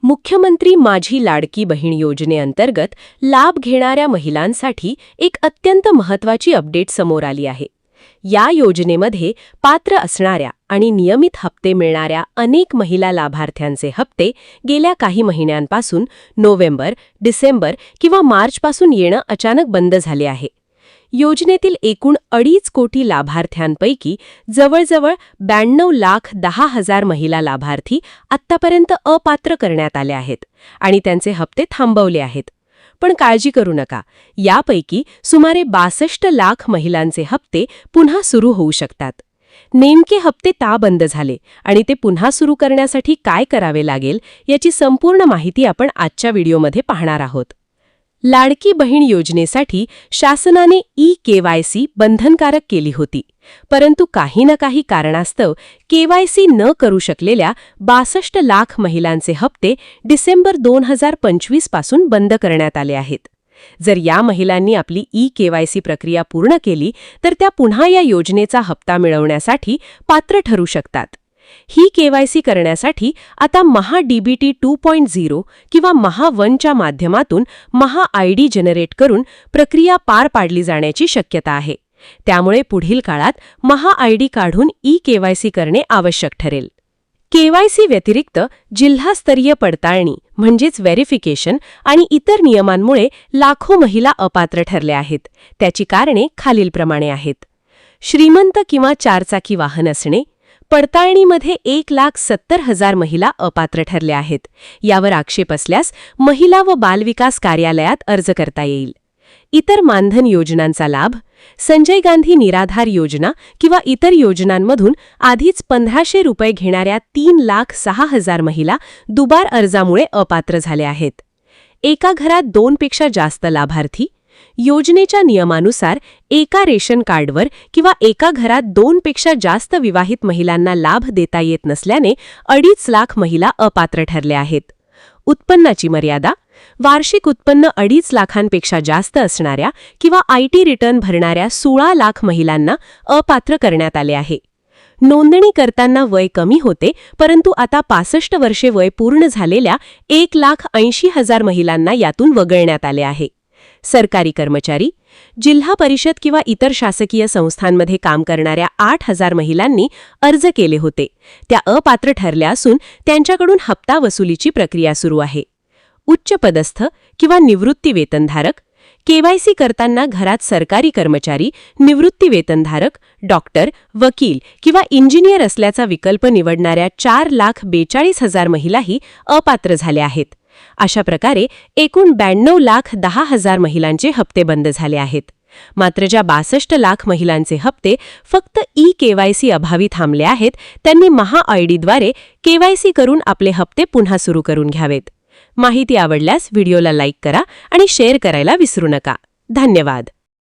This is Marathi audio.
मुख्यमंत्री माझी लाडकी बहीण योजनेअंतर्गत लाभ घेणाऱ्या महिलांसाठी एक अत्यंत महत्त्वाची अपडेट समोर आली आहे. या योजनेमध्ये पात्र असणाऱ्या आणि नियमित हप्ते मिळणाऱ्या अनेक महिला लाभार्थ्यांचे हप्ते गेल्या काही महिन्यांपासून नोव्हेंबर, डिसेंबर किंवा मार्चपासून येणं अचानक बंद झाले आहे. योजनेतील एकूण 2.5 कोटी लाभार्थ्यांपैकी जवळजवळ 92,10,000 महिला लाभार्थी आत्तापर्यंत अपात्र करण्यात आले आहेत आणि त्यांचे हप्ते थांबवले आहेत. पण काळजी करू नका, यापैकी सुमारे 62 लाख महिलांचे हप्ते पुन्हा सुरू होऊ शकतात. नेमके हप्ते का बंद झाले आणि ते पुन्हा सुरू करण्यासाठी काय करावे लागेल याची संपूर्ण माहिती आपण आजच्या व्हिडिओमध्ये पाहणार आहोत. लाडकी बहीण योजनेसाठी शासनाने ई-केवायसी बंधनकारक केली होती, परंतु काही ना काही कारणास्तव केवायसी न करू शकलेल्या 62 लाख महिलांचे हप्ते डिसेंबर 2025 पासून बंद करण्यात आले आहेत. जर या महिलांनी आपली ई-केवायसी प्रक्रिया पूर्ण केली तर त्या पुन्हा या योजनेचा हप्ता मिळवण्यासाठी पात्र ठरू शकतात. ही केवायसी करण्यासाठी आता महा डीबीटी 2.0 किंवा महा-1च्या माध्यमातून महा आयडी जनरेट करून प्रक्रिया पार पाडली जाण्याची शक्यता आहे. त्यामुळे पुढील काळात महा आयडी काढून ई-केवायसी करणे आवश्यक ठरेल. केवायसी व्यतिरिक्त जिल्हास्तरीय पडताळणी म्हणजेच व्हेरिफिकेशन आणि इतर नियमांमुळे लाखो महिला अपात्र ठरल्या आहेत. त्याची कारणे खालीलप्रमाणे आहेत. श्रीमंत किंवा चारचाकी वाहन असणे. पडताळणीमध्ये 1,70,000 महिला अपात्र ठरल्या आहेत. यावर आक्षेप असल्यास महिला व बालविकास कार्यालयात अर्ज करता येईल. इतर मानधन योजनांचा लाभ. संजय गांधी निराधार योजना किंवा इतर योजनांमधून आधीच 1,500 रुपये घेणाऱ्या 3,06,000 महिला दुबार अर्जामुळे अपात्र झाल्या आहेत. एका घरात 2 पेक्षा जास्त लाभार्थी. योजनेच्या नियमानुसार एका रेशन कार्डवर किंवा एका घरात 2 पेक्षा जास्त विवाहित महिलांना लाभ देता येत नसल्याने 2.5 लाख महिला अपात्र ठरल्या आहेत. उत्पन्नाची मर्यादा. वार्षिक उत्पन्न 2.5 लाखांपेक्षा जास्त असणाऱ्या किंवा आयटी रिटर्न भरणाऱ्या 16 लाख महिलांना अपात्र करण्यात आले आहे. नोंदणी करताना वय कमी होते, परंतु आता 65 वर्षे वय पूर्ण झालेल्या 1,80,000 महिलांना यातून वगळण्यात आले आहे. सरकारी कर्मचारी. जिल्हा परिषद किंवा इतर शासकीय संस्थांमध्ये काम करणाऱ्या 8,000 महिलांनी अर्ज केले होते. त्या अपात्र ठरल्या असून त्यांच्याकडून हप्ता वसुलीची प्रक्रिया सुरू आहे. उच्च पदस्थ किंवा निवृत्ती वेतनधारक. केवायसी करताना घरात सरकारी कर्मचारी, निवृत्ती वेतनधारक, डॉक्टर, वकील किंवा इंजिनियर असल्याचा विकल्प निवडणाऱ्या 4,42,000 महिलाही अपात्र झाल्या आहेत. अशा प्रकारे एकूण 92,10,000 महिलांचे हप्ते बंद झाले आहेत. मात्र ज्या 62 लाख महिलांचे हप्ते फक्त ई-केवायसी अभावी थांबले आहेत, त्यांनी महा आयडीद्वारे केवायसी करून आपले हप्ते पुन्हा सुरू करून घ्यावेत. माहिती आवडल्यास व्हिडिओला लाईक करा आणि शेअर करायला विसरू नका. धन्यवाद.